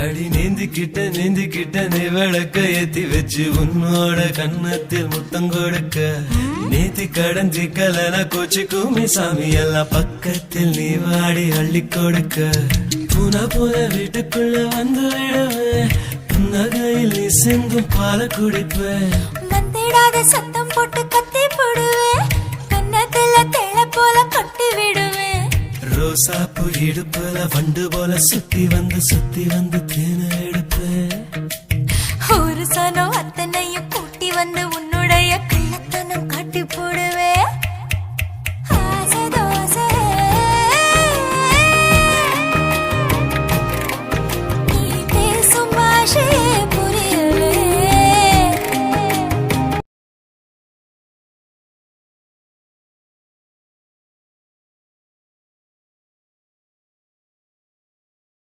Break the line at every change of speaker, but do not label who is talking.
அடி நீந்திக்கிட்ட நீ விளக்க ஏத்தி வச்சு உன்னோட கண்ணத்தில் முத்தம் கொடுக்க நீத்தி கடந்தி கலன கோச்சிக்குமி சாமி எல்லாம் பக்கத்தில் நீ வாடி அள்ளி கொடுக்க புன வீட்டுக்குள்ள வந்து விடுவேன் புன்னகையில் நீ சிந்தும் பால குடிப்பேன்
வந்திடாத சத்தம் போட்டு கத்தி போடுவேன் கண்ணத்துல தேள போல கொட்டி விடுவேன்
ரோசாப்பு இடுப்புல வண்டு போல சுத்தி வந்து தேன எடுப்பேன்
ஒரு சனம் அத்தனையும் கூட்டி வந்து